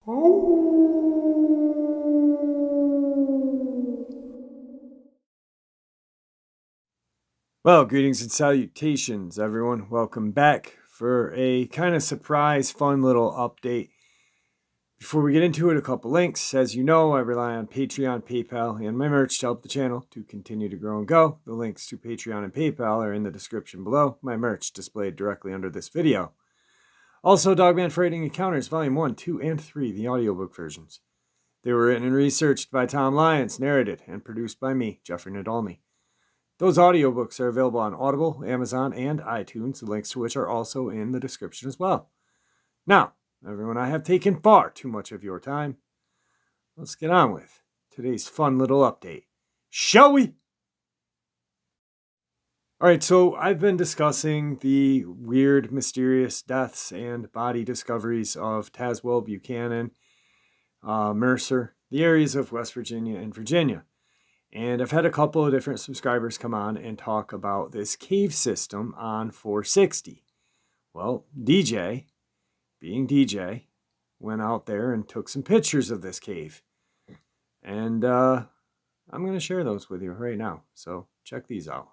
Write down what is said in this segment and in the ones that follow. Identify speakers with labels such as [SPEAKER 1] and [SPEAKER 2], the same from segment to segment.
[SPEAKER 1] Well, greetings and salutations, everyone. Welcome back for a kind of surprise, fun little update. Before we get into it, a couple links. As you know, I rely on Patreon, PayPal, and my merch to help the channel to continue to grow and go. The links to Patreon and PayPal are in the description below. My merch displayed directly under this video. Also, Dogman Frightening Encounters, Volume 1, 2, and 3, the audiobook versions. They were written and researched by Tom Lyons, narrated and produced by me, Jeffrey Nadolny. Those audiobooks are available on Audible, Amazon, and iTunes, the links to which are also in the description as well. Now, everyone, I have taken far too much of your time. Let's get on with today's fun little update. Shall we? Alright, so I've been discussing the weird, mysterious deaths and body discoveries of Tazewell, Buchanan, Mercer, the areas of West Virginia and Virginia. And I've had a couple of different subscribers come on and talk about this cave system on 460. Well, DJ, being DJ, went out there and took some pictures of this cave. And I'm going to share those with you right now. So check these out.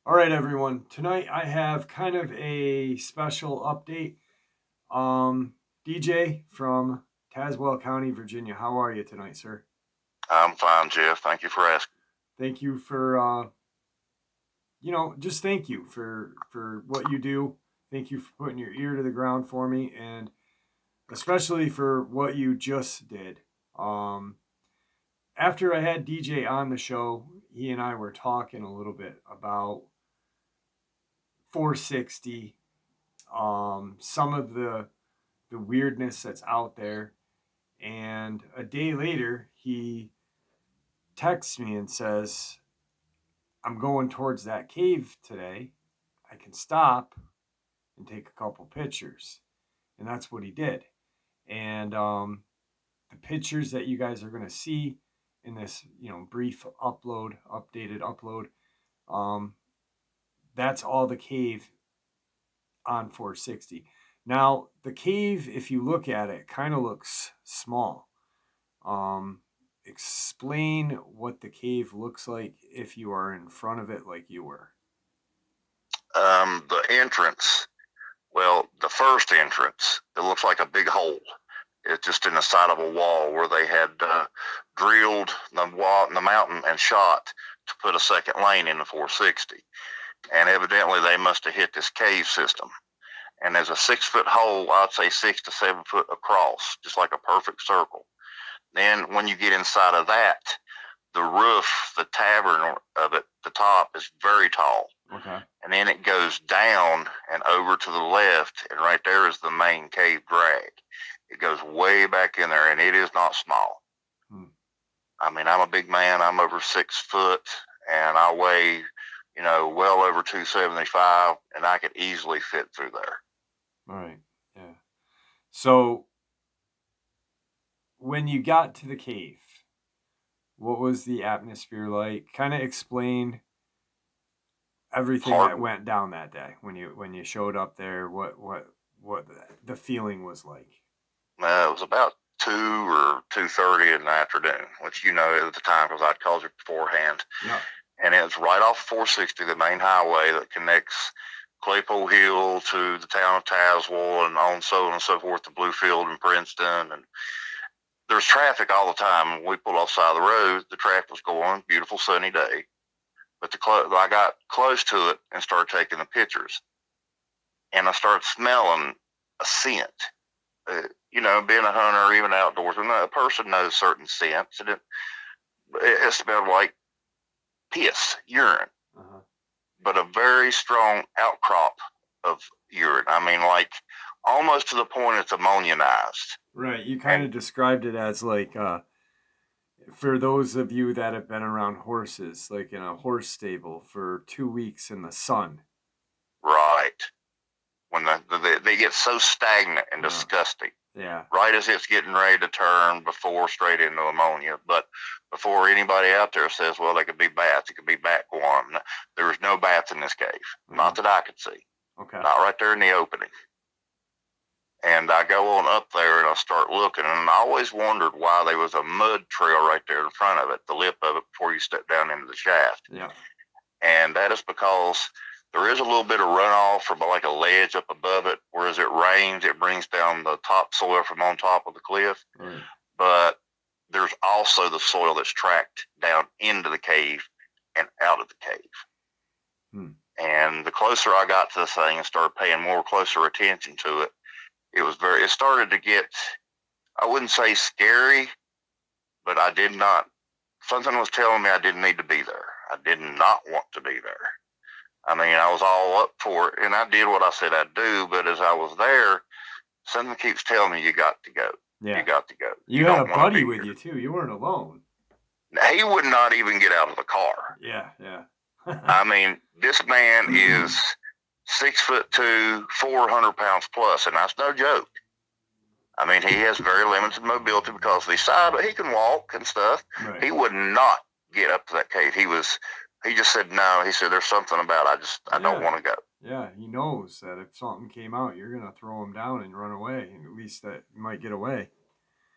[SPEAKER 1] All right, everyone. Tonight I have kind of a special update. DJ from Tazewell County, Virginia. How are you tonight, sir?
[SPEAKER 2] I'm fine, Jeff. Thank you for asking.
[SPEAKER 1] Thank you for, just thank you for what you do. Thank you for putting your ear to the ground for me, and especially for what you just did. After I had DJ on the show, he and I were talking a little bit about 460, some of the weirdness that's out there. And a day later, he texts me and says, I'm going towards that cave today. I can stop and take a couple pictures. And that's what he did. And the pictures that you guys are going to see in this, brief updated upload, that's all the cave on 460. Now, the cave, if you look at it, kind of looks small. Explain what the cave looks like if you are in front of it like you were.
[SPEAKER 2] The entrance, the first entrance, it looks like a big hole. It's just in the side of a wall where they had drilled the wall, the mountain, and shot to put a second lane in the 460. And evidently they must have hit this cave system. And there's a 6-foot hole, I'd say 6 to 7 foot across, just like a perfect circle. Then when you get inside of that, the roof, the tavern of it, the top is very tall.
[SPEAKER 1] Okay.
[SPEAKER 2] And then it goes down and over to the left, and right there is the main cave drag. It goes way back in there, and it is not small. I mean, I'm a big man. I'm over 6 foot, and I weigh, well over 275, and I could easily fit through there.
[SPEAKER 1] All right. Yeah. So when you got to the cave, what was the atmosphere like? Kind of explain everything that went down that day when you showed up there. What the feeling was like?
[SPEAKER 2] It was about 2 or 2:30 in the afternoon, which at the time because I'd called you beforehand.
[SPEAKER 1] Yeah.
[SPEAKER 2] And it's right off 460, the main highway that connects Claypole Hill to the town of Tazewell and on so forth to Bluefield and Princeton. And there's traffic all the time. When we pulled off the side of the road, the traffic was going, beautiful sunny day. But I got close to it and started taking the pictures. And I started smelling a scent. Being a hunter, even outdoors, when a person knows certain scents, and it smelled like piss, urine, but a very strong outcrop of urine. I mean, like almost to the point it's ammonionized.
[SPEAKER 1] Right. You kind of described it as like, for those of you that have been around horses, like in a horse stable for 2 weeks in the sun.
[SPEAKER 2] Right. When they get so stagnant and disgusting.
[SPEAKER 1] Yeah.
[SPEAKER 2] Right as it's getting ready to turn before straight into ammonia. But before anybody out there says, well, they could be bats, it could be bat guano. There was no bats in this cave. Not that I could see.
[SPEAKER 1] Okay.
[SPEAKER 2] Not right there in the opening. And I go on up there and I start looking, and I always wondered why there was a mud trail right there in front of it, the lip of it, before you step down into the shaft.
[SPEAKER 1] Yeah.
[SPEAKER 2] And that is because there is a little bit of runoff from like a ledge up above it, whereas it rains, it brings down the topsoil from on top of the cliff.
[SPEAKER 1] Right.
[SPEAKER 2] But there's also the soil that's tracked down into the cave and out of the cave. And the closer I got to the thing and started paying more closer attention to it, it started to get, I wouldn't say scary, but something was telling me I didn't need to be there. I did not want to be there. I mean, I was all up for it, and I did what I said I'd do, but as I was there, something keeps telling me you got to go.
[SPEAKER 1] Yeah.
[SPEAKER 2] You got to go.
[SPEAKER 1] You had a buddy with you, too. You weren't alone.
[SPEAKER 2] He would not even get out of the car.
[SPEAKER 1] Yeah, yeah.
[SPEAKER 2] I mean, this man is 6'2", 400 pounds plus, and that's no joke. I mean, he has very limited mobility because of his side, but he can walk and stuff.
[SPEAKER 1] Right.
[SPEAKER 2] He would not get up to that cave. He just said no. He said, there's something about it. I don't want to go.
[SPEAKER 1] Yeah, he knows that if something came out, you're going to throw him down and run away. At least that you might get away.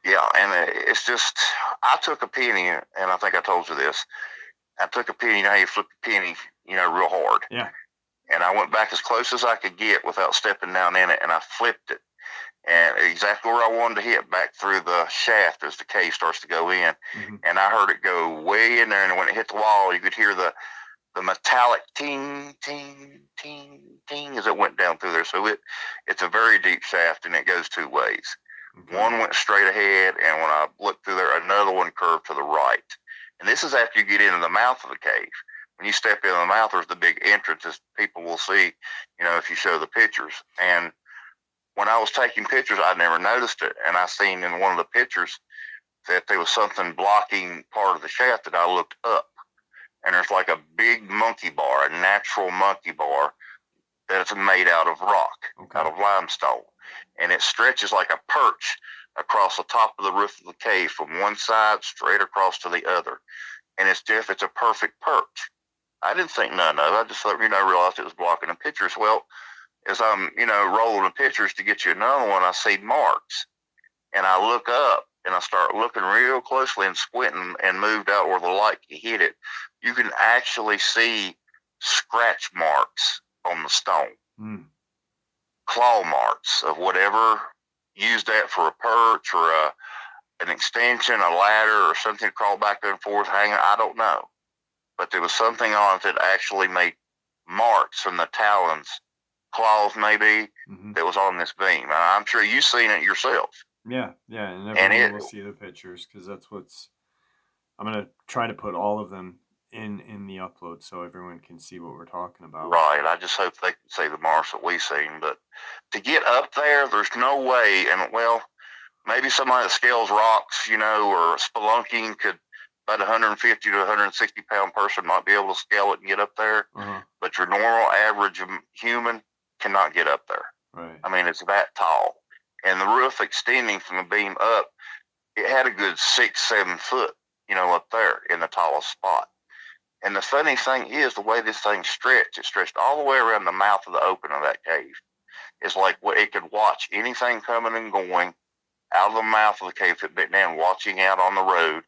[SPEAKER 2] Yeah, and it's just, I took a penny, and I think I told you this. I took a penny, you know how you flip a penny, real hard.
[SPEAKER 1] Yeah.
[SPEAKER 2] And I went back as close as I could get without stepping down in it, and I flipped it. And exactly where I wanted to hit, back through the shaft as the cave starts to go in.
[SPEAKER 1] Mm-hmm.
[SPEAKER 2] And I heard it go way in there, and when it hit the wall, you could hear the metallic ting, ting, ting, ting as it went down through there. So it's a very deep shaft, and it goes two ways. Okay. One went straight ahead, and when I looked through there, another one curved to the right. And this is after you get into the mouth of the cave. When you step into the mouth, there's the big entrance, as people will see, if you show the pictures. And when I was taking pictures, I never noticed it. And I seen in one of the pictures that there was something blocking part of the shaft that I looked up. And there's like a big monkey bar, a natural monkey bar that's made out of rock, out of limestone. And it stretches like a perch across the top of the roof of the cave from one side straight across to the other. And it's a perfect perch. I didn't think none of it. I just realized it was blocking the pictures. Well, as I'm, rolling the pictures to get you another one, I see marks. And I look up and I start looking real closely and squinting and moved out where the light hit it. You can actually see scratch marks on the stone. Claw marks of whatever used that for a perch or an extension, a ladder, or something to crawl back and forth hanging. I don't know. But there was something on it that actually made marks from the talons, claws maybe, that was on this beam. And I'm sure you've seen it yourself.
[SPEAKER 1] Yeah, and everyone will see the pictures because that's I'm going to try to put all of them in the upload so everyone can see what we're talking about. Right.
[SPEAKER 2] I just hope they can see the marks that we've seen. But to get up there, there's no way. And, well, maybe somebody that scales rocks, or spelunking could, about 150 to 160 pound person might be able to scale it and get up there. But your normal average human cannot get up there.
[SPEAKER 1] Right.
[SPEAKER 2] I mean, it's that tall. And the roof extending from the beam up, it had a good 6-7 foot, up there in the tallest spot. And the funny thing is, the way this thing stretched, it stretched all the way around the mouth of the open of that cave. It's like it could watch anything coming and going out of the mouth of the cave, it bent down, watching out on the road,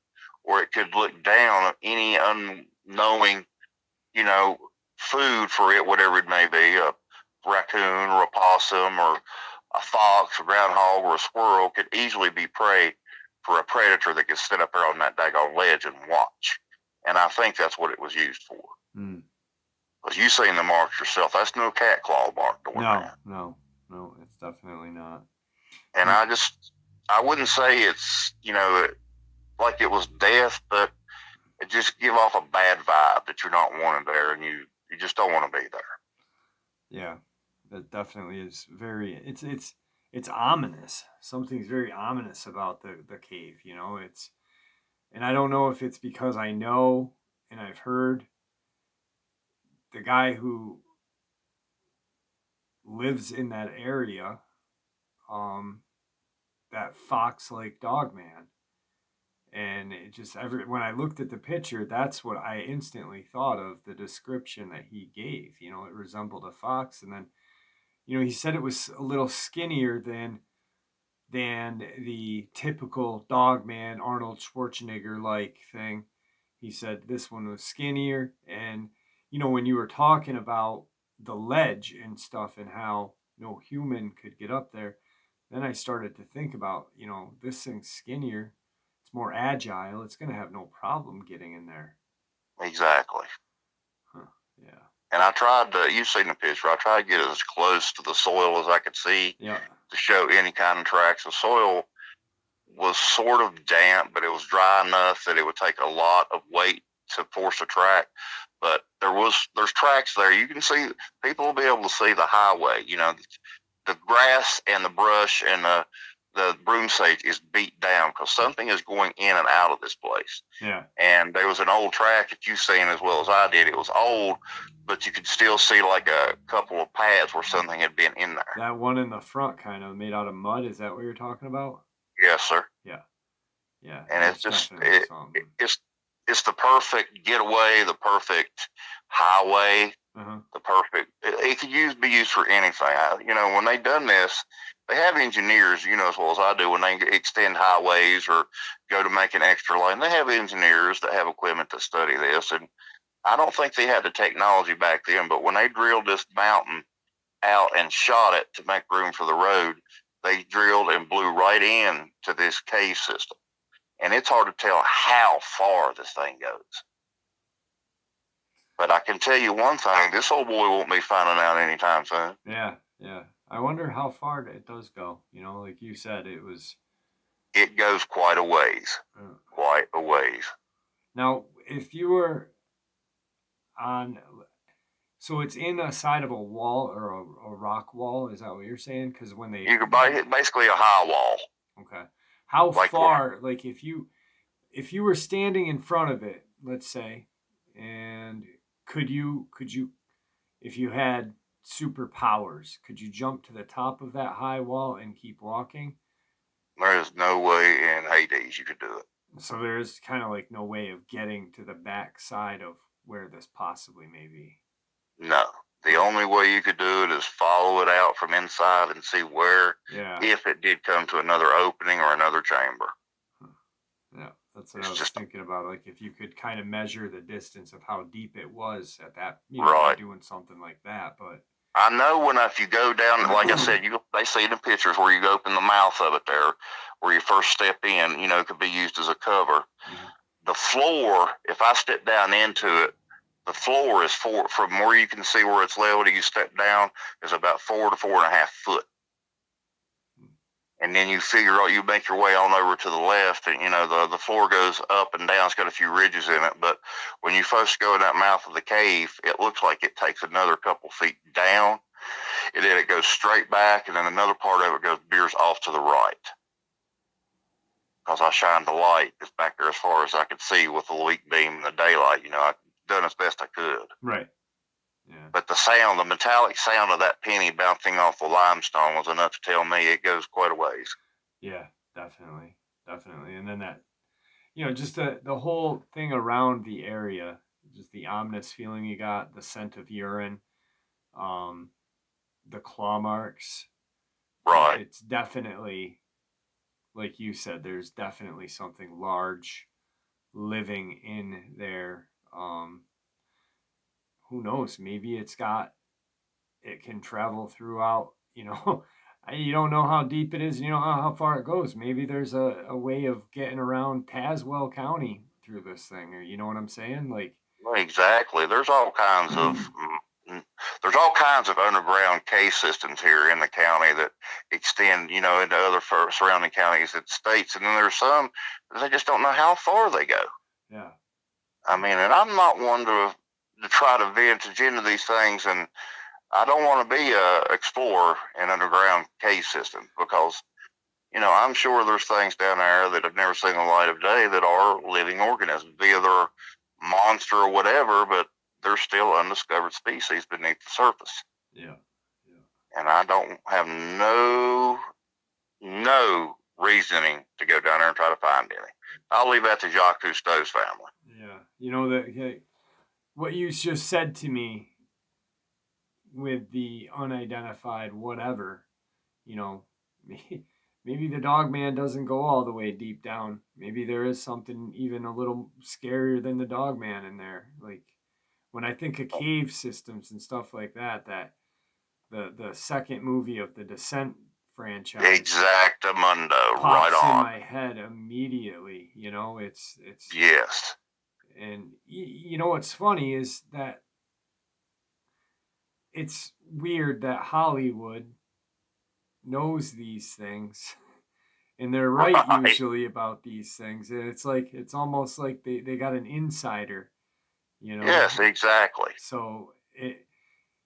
[SPEAKER 2] or it could look down at any unknowing, food for it, whatever it may be, a raccoon or a possum or a fox, a groundhog, or a squirrel could easily be prey for a predator that could sit up there on that daggone ledge and watch. And I think that's what it was used for. Because you've seen the marks yourself. That's no cat claw mark doing that.
[SPEAKER 1] No, it's definitely not.
[SPEAKER 2] And I wouldn't say it's, like it was death, but it just give off a bad vibe that you're not wanted there and you just don't want to be there.
[SPEAKER 1] Yeah, that definitely is very, it's ominous. Something's very ominous about the cave, and I don't know if it's because I know and I've heard the guy who lives in that area, that Fox Lake Dogman. And it just when I looked at the picture, that's what I instantly thought of, the description that he gave. It resembled a fox. And then, he said it was a little skinnier than than the typical Dogman Arnold Schwarzenegger like thing. He said this one was skinnier. And, when you were talking about the ledge and stuff and how no human could get up there, then I started to think about, this thing's skinnier. It's more agile. It's going to have no problem getting in there.
[SPEAKER 2] Exactly.
[SPEAKER 1] Huh. Yeah.
[SPEAKER 2] And I tried to, you've seen the picture, I tried to get as close to the soil as I could see to show any kind of tracks. The soil was sort of damp, but it was dry enough that it would take a lot of weight to force a track. But there's tracks there. You can see, people will be able to see the highway. The grass and the brush and the broom sage is beat down because something is going in and out of this place.
[SPEAKER 1] Yeah.
[SPEAKER 2] And there was an old track that you've seen as well as I did. It was old, but you could still see like a couple of paths where something had been in there.
[SPEAKER 1] That one in the front kind of made out of mud. Is that what you're talking about?
[SPEAKER 2] Yes, sir.
[SPEAKER 1] Yeah. Yeah.
[SPEAKER 2] And it's just, it's the perfect getaway, the perfect highway, the perfect, it could be used for anything. When they done this, they have engineers, as well as I do, when they extend highways or go to make an extra lane, they have engineers that have equipment that study this. And I don't think they had the technology back then, but when they drilled this mountain out and shot it to make room for the road, they drilled and blew right in to this cave system. And it's hard to tell how far this thing goes. But I can tell you one thing, this old boy won't be finding out anytime soon.
[SPEAKER 1] Yeah, yeah. I wonder how far it does go. Like you said,
[SPEAKER 2] it goes quite a ways. Quite a ways.
[SPEAKER 1] Now, if you were on, so it's in a side of a wall or a rock wall, is that what you're saying? Because when
[SPEAKER 2] you could basically a high wall.
[SPEAKER 1] Okay. How far, like if you were standing in front of it, let's say, and could you, if you had superpowers, could you jump to the top of that high wall and keep walking?
[SPEAKER 2] There is no way in Hades you could do it.
[SPEAKER 1] So there's kind of like no way of getting to the back side of where this possibly may be.
[SPEAKER 2] No. The only way you could do it is follow it out from inside and see where, if it did come to another opening or another chamber.
[SPEAKER 1] Yeah, that's what I was thinking about. Like if you could kind of measure the distance of how deep it was at that, by doing something like that. But
[SPEAKER 2] I know if you go down, like I said, they see the pictures where you open the mouth of it there, where you first step in, it could be used as a cover. Mm-hmm. The floor, if I step down into it, the floor is from where you can see where it's level to you step down is about 4 to 4.5 foot. And then you make your way on over to the left, and the floor goes up and down. It's got a few ridges in it, but when you first go in that mouth of the cave, it looks like it takes another couple feet down, and then it goes straight back, and then another part of it veers off to the right. Because I shined the light, it's back there as far as I could see with the weak beam and the daylight. I done as best I could.
[SPEAKER 1] Right. Yeah.
[SPEAKER 2] But the metallic sound of that penny bouncing off the limestone was enough to tell me it goes quite a ways.
[SPEAKER 1] Yeah, definitely. And then that, just the whole thing around the area, just the ominous feeling you got, the scent of urine, the claw marks.
[SPEAKER 2] Right.
[SPEAKER 1] It's definitely, like you said, there's definitely something large living in there. Who knows? Maybe it can travel throughout, you don't know how deep it is, you know how far it goes. Maybe there's a way of getting around Tazewell County through this thing, or you know what I'm saying? Like,
[SPEAKER 2] exactly. There's all kinds of underground cave systems here in the county that extend, into other surrounding counties and states. And then there's some they just don't know how far they go.
[SPEAKER 1] Yeah.
[SPEAKER 2] I mean, and I'm not one to try to vintage into these things, and I don't want to be a explorer in underground cave systems because, I'm sure there's things down there that have never seen the light of day that are living organisms, be they're monster or whatever, but they're still undiscovered species beneath the surface.
[SPEAKER 1] Yeah.
[SPEAKER 2] And I don't have no reasoning to go down there and try to find any. I'll leave that to Jacques Cousteau's family.
[SPEAKER 1] Yeah. What you just said to me with the unidentified whatever, maybe the Dogman doesn't go all the way deep down. Maybe there is something even a little scarier than the Dogman in there. Like when I think of cave systems and stuff like that, that the second movie of the Descent franchise
[SPEAKER 2] Exactamundo, right
[SPEAKER 1] pops in
[SPEAKER 2] on.
[SPEAKER 1] my head immediately. It's
[SPEAKER 2] Yes.
[SPEAKER 1] and you know what's funny is that it's weird that Hollywood knows these things and they're right
[SPEAKER 2] Right.
[SPEAKER 1] usually about these things, and it's like it's almost like they got an insider, you know.
[SPEAKER 2] Yes, exactly.
[SPEAKER 1] So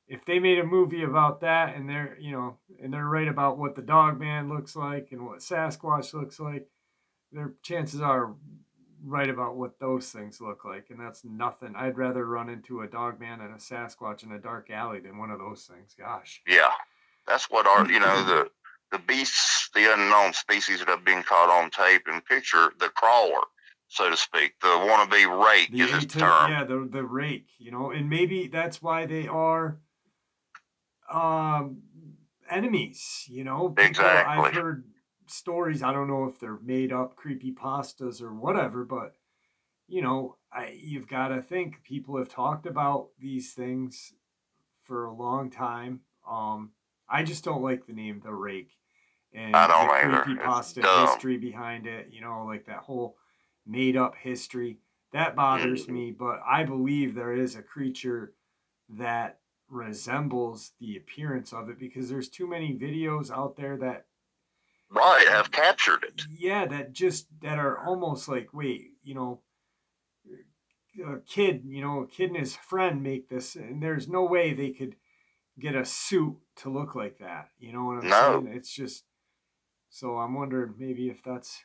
[SPEAKER 1] if they made a movie about that and they're right about what the Dogman looks like and what Sasquatch looks like, their chances are right about what those things look like, and that's nothing. I'd rather run into a Dogman and a Sasquatch in a dark alley than one of those things. Gosh.
[SPEAKER 2] Yeah. That's what our, the beasts, the unknown species that have been caught on tape and picture, the crawler, so to speak. The wannabe rake
[SPEAKER 1] The
[SPEAKER 2] is its
[SPEAKER 1] ato
[SPEAKER 2] term.
[SPEAKER 1] yeah, the rake, and maybe that's why they are um enemies. People, I've
[SPEAKER 2] Exactly.
[SPEAKER 1] heard stories. I don't know if they're made up creepy pastas or whatever, but you've got to think people have talked about these things for a long time. I just don't like the name the rake
[SPEAKER 2] I
[SPEAKER 1] and the
[SPEAKER 2] don't either.
[SPEAKER 1] creepy
[SPEAKER 2] It's
[SPEAKER 1] pasta
[SPEAKER 2] dumb.
[SPEAKER 1] history behind it, like that whole made up history. That bothers
[SPEAKER 2] Mm.
[SPEAKER 1] me, but I believe there is a creature that resembles the appearance of it because there's too many videos out there that
[SPEAKER 2] Right, have captured it.
[SPEAKER 1] yeah, that are almost like, wait, a kid and his friend make this, and there's no way they could get a suit to look like that. You know what I'm saying?
[SPEAKER 2] No.
[SPEAKER 1] It's just so I'm wondering maybe if that's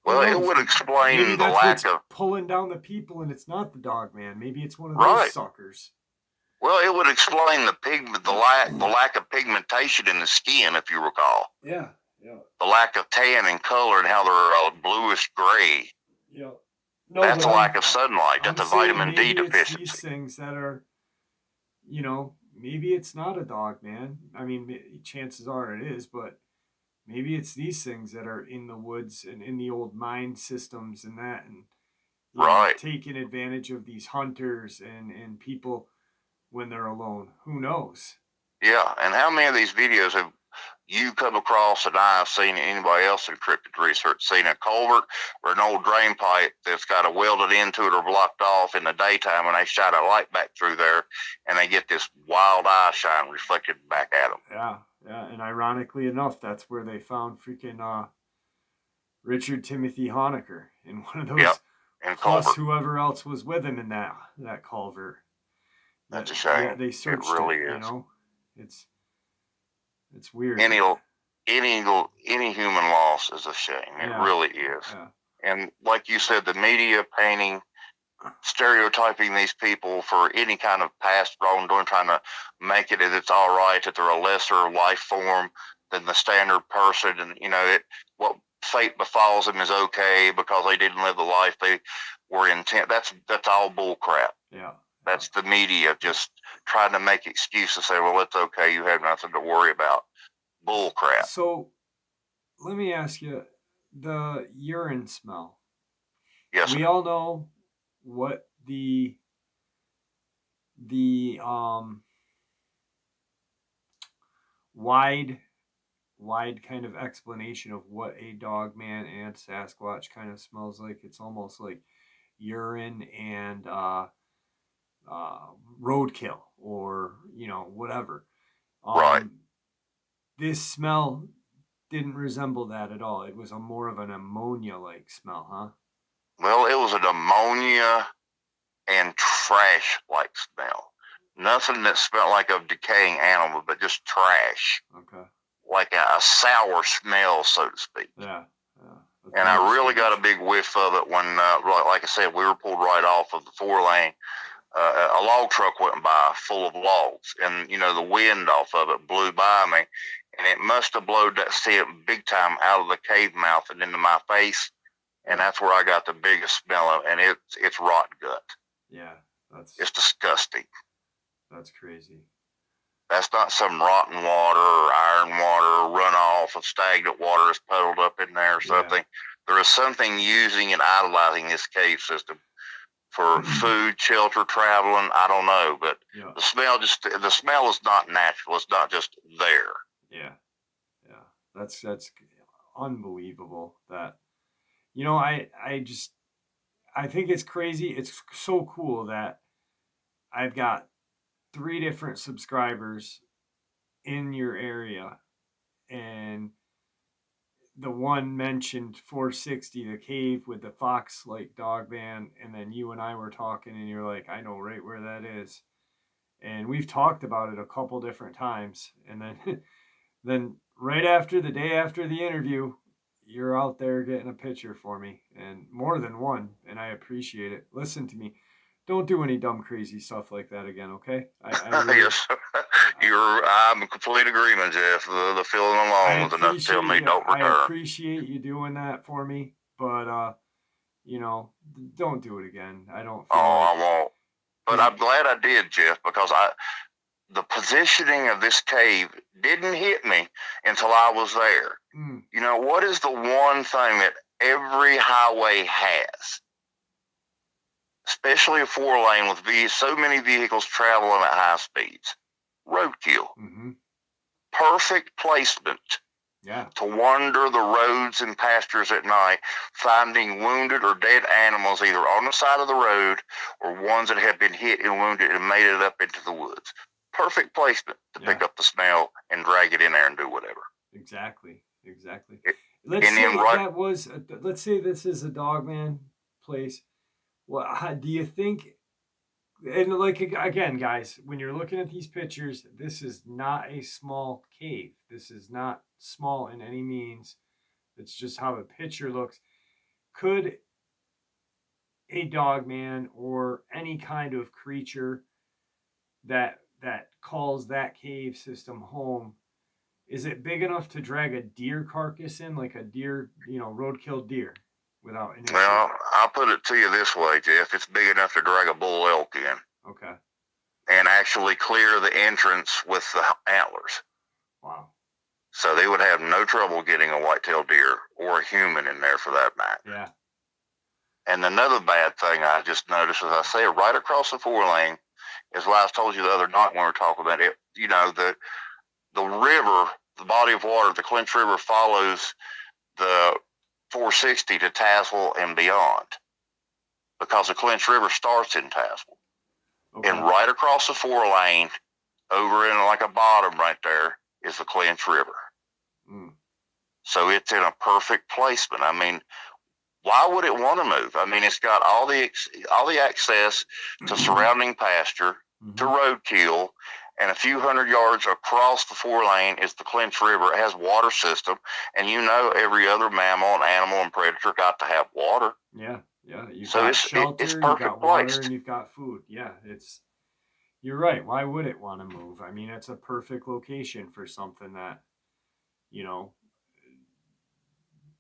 [SPEAKER 1] who
[SPEAKER 2] Well, it
[SPEAKER 1] knows?
[SPEAKER 2] would
[SPEAKER 1] Maybe
[SPEAKER 2] explain the
[SPEAKER 1] that's
[SPEAKER 2] lack
[SPEAKER 1] what's
[SPEAKER 2] of,
[SPEAKER 1] pulling down the people, and it's not the dog man. Maybe it's one of those
[SPEAKER 2] right.
[SPEAKER 1] suckers.
[SPEAKER 2] Well, it would explain the pigment, the lack of pigmentation in the skin, if you recall.
[SPEAKER 1] Yeah, yeah,
[SPEAKER 2] The lack of tan and color and how they're bluish gray.
[SPEAKER 1] yeah. No,
[SPEAKER 2] That's
[SPEAKER 1] but
[SPEAKER 2] a lack of sunlight.
[SPEAKER 1] I'm
[SPEAKER 2] That's a
[SPEAKER 1] saying
[SPEAKER 2] vitamin D
[SPEAKER 1] maybe it's these
[SPEAKER 2] deficiency.
[SPEAKER 1] things that are, maybe it's not a dog man. I mean, chances are it is, but maybe it's these things that are in the woods and in the old mine systems and that, and
[SPEAKER 2] Right.
[SPEAKER 1] taking advantage of these hunters and people when they're alone. Who knows?
[SPEAKER 2] Yeah. And how many of these videos have you come across and I have seen anybody else in cryptid research seen a culvert or an old drain pipe that's got a welded into it or blocked off in the daytime and they shine a light back through there and they get this wild eye shine reflected back at them.
[SPEAKER 1] Yeah, yeah. And ironically enough, that's where they found freaking Richard Timothy Honecker in one of
[SPEAKER 2] Yep.
[SPEAKER 1] those,
[SPEAKER 2] And
[SPEAKER 1] plus
[SPEAKER 2] culvert.
[SPEAKER 1] whoever else was with him in that culvert.
[SPEAKER 2] That's
[SPEAKER 1] That
[SPEAKER 2] a
[SPEAKER 1] yeah,
[SPEAKER 2] shame.
[SPEAKER 1] they
[SPEAKER 2] It
[SPEAKER 1] searched it.
[SPEAKER 2] really is.
[SPEAKER 1] It's it's weird.
[SPEAKER 2] Any any human loss is a shame. It
[SPEAKER 1] Yeah,
[SPEAKER 2] really is.
[SPEAKER 1] yeah,
[SPEAKER 2] And like you said, the media painting, stereotyping these people for any kind of past wrongdoing, trying to make it as it's all right that they're a lesser life form than the standard person, and what fate befalls them is okay because they didn't live the life they were intent. That's all bull crap.
[SPEAKER 1] yeah, yeah.
[SPEAKER 2] That's the media just trying to make excuses. Say, well, it's okay. You have nothing to worry about. Bull crap.
[SPEAKER 1] So let me ask you, the urine smell.
[SPEAKER 2] Yes,
[SPEAKER 1] We
[SPEAKER 2] sir.
[SPEAKER 1] all know what the wide wide kind of explanation of what a dog man and Sasquatch kind of smells like. It's almost like urine and uh, roadkill or whatever.
[SPEAKER 2] Right.
[SPEAKER 1] Um, this smell didn't resemble that at all. It was a more of an ammonia like smell, huh?
[SPEAKER 2] Well, it was an ammonia and trash like smell. Nothing that smelled like a decaying animal, but just trash.
[SPEAKER 1] Okay.
[SPEAKER 2] Like a sour smell, so to speak.
[SPEAKER 1] Yeah. Yeah. That's
[SPEAKER 2] And
[SPEAKER 1] very
[SPEAKER 2] I really got a
[SPEAKER 1] strange.
[SPEAKER 2] big whiff of it when, like I said, we were pulled right off of the 4 lane. A log truck went by full of logs, and the wind off of it blew by me, and it must have blowed that scent big time out of the cave mouth and into my face, and
[SPEAKER 1] Yeah.
[SPEAKER 2] that's where I got the biggest smell of it, and it's rotten gut.
[SPEAKER 1] Yeah. That's
[SPEAKER 2] It's disgusting.
[SPEAKER 1] that's crazy.
[SPEAKER 2] That's not some rotten water or iron water or runoff of stagnant water that's puddled up in there or something. There is something using and idolizing this cave system for food, shelter, traveling. I don't know, but the smell is not natural. It's not just there.
[SPEAKER 1] Yeah. That's unbelievable. That I think it's crazy. It's so cool that I've got 3 different subscribers in your area, and the one mentioned 460, the cave with the fox like Dogman, and then you and I were talking, and you're like, I know right where that is, and we've talked about it a couple different times, and then then right after the day after the interview, you're out there getting a picture for me, and more than one, and I appreciate it. Listen to me. Don't do any dumb, crazy stuff like that again, okay?
[SPEAKER 2] Yes, I'm in complete agreement, Jeff. The feeling alone was enough to tell me don't return.
[SPEAKER 1] I appreciate you doing that for me, but don't do it again. I don't feel
[SPEAKER 2] I won't. But I'm glad I did, Jeff, because the positioning of this cave didn't hit me until I was there. What is the one thing that every highway has? Especially a 4-lane with so many vehicles traveling at high speeds. Roadkill. Perfect placement to wander the roads and pastures at night, finding wounded or dead animals either on the side of the road or ones that have been hit and wounded and made it up into the woods. Perfect placement to pick up the smell and drag it in there and do whatever.
[SPEAKER 1] Exactly. Let's say this is a Dogman place. Well, do you think, and like, again, guys, when you're looking at these pictures, this is not a small cave. This is not small in any means. It's just how the picture looks. Could a Dogman or any kind of creature that calls that cave system home, is it big enough to drag a deer carcass in, like a deer, roadkill deer, without an issue?
[SPEAKER 2] Well, I'll put it to you this way, Jeff. It's big enough to drag a bull elk in.
[SPEAKER 1] Okay.
[SPEAKER 2] And actually clear the entrance with the antlers.
[SPEAKER 1] Wow.
[SPEAKER 2] So they would have no trouble getting a white-tailed deer or a human in there for that matter.
[SPEAKER 1] Yeah. And
[SPEAKER 2] another bad thing I just noticed, as I say, right across the 4-lane, is what I told you the other night when we were talking about it. The river, the body of water, the Clinch River follows the 460 to Tazewell and beyond, because the Clinch River starts in Tazewell. Okay. And right across the 4-lane, over in like a bottom right there, is the Clinch River. So it's in a perfect placement. I mean, why would it want to move? I mean, it's got all the access to surrounding pasture, to roadkill, and a few hundred yards across the 4-lane is the Clinch River. It has water system, and every other mammal and animal and predator got to have water.
[SPEAKER 1] Yeah. You've got shelter, you've got water, and you've got food. Yeah, you're right. Why would it want to move? I mean, it's a perfect location for something that,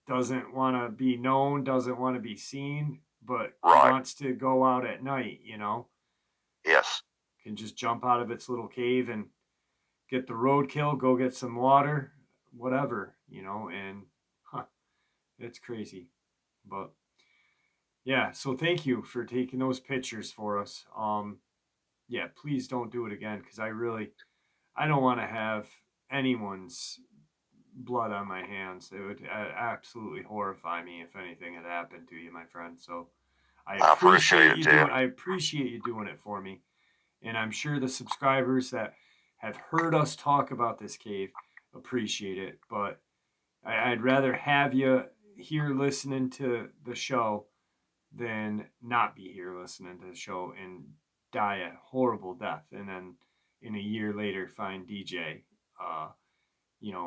[SPEAKER 1] doesn't want to be known, doesn't want to be seen, but wants to go out at night,
[SPEAKER 2] Yes.
[SPEAKER 1] Can just jump out of its little cave and get the roadkill, go get some water, whatever, and it's crazy. But yeah, so thank you for taking those pictures for us. Yeah, please don't do it again, because I don't want to have anyone's blood on my hands. It would absolutely horrify me if anything had happened to you, my friend. So I appreciate you doing it for me. And I'm sure the subscribers that have heard us talk about this cave appreciate it. But I'd rather have you here listening to the show than not be here listening to the show and die a horrible death, and then in a year later find DJ,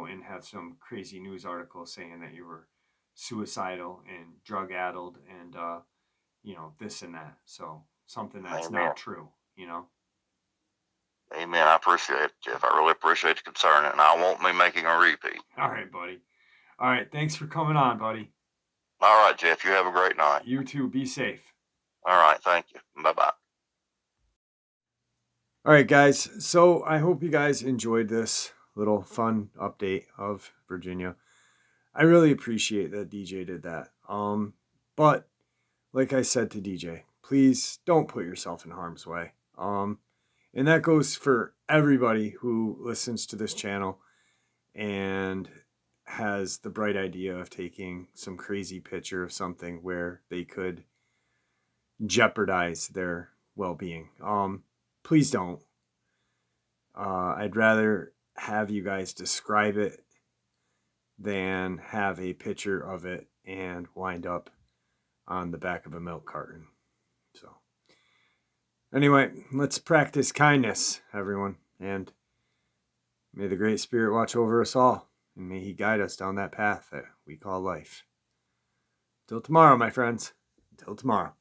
[SPEAKER 1] and have some crazy news article saying that you were suicidal and drug-addled and, this and that. So something that's not true,
[SPEAKER 2] Amen. I appreciate it, Jeff. I really appreciate the concern, and I won't be making a repeat.
[SPEAKER 1] All right, buddy. All right, thanks for coming on, buddy.
[SPEAKER 2] All right, Jeff. You have a great night.
[SPEAKER 1] You too. Be safe.
[SPEAKER 2] All right. Thank you. Bye-bye.
[SPEAKER 1] All right, guys. So I hope you guys enjoyed this little fun update of Virginia. I really appreciate that DJ did that. But like I said to DJ, please don't put yourself in harm's way. And that goes for everybody who listens to this channel and has the bright idea of taking some crazy picture of something where they could jeopardize their well-being. Please don't. I'd rather have you guys describe it than have a picture of it and wind up on the back of a milk carton. So, anyway, let's practice kindness, everyone, and may the Great Spirit watch over us all, and may He guide us down that path that we call life. Till tomorrow, my friends. Till tomorrow.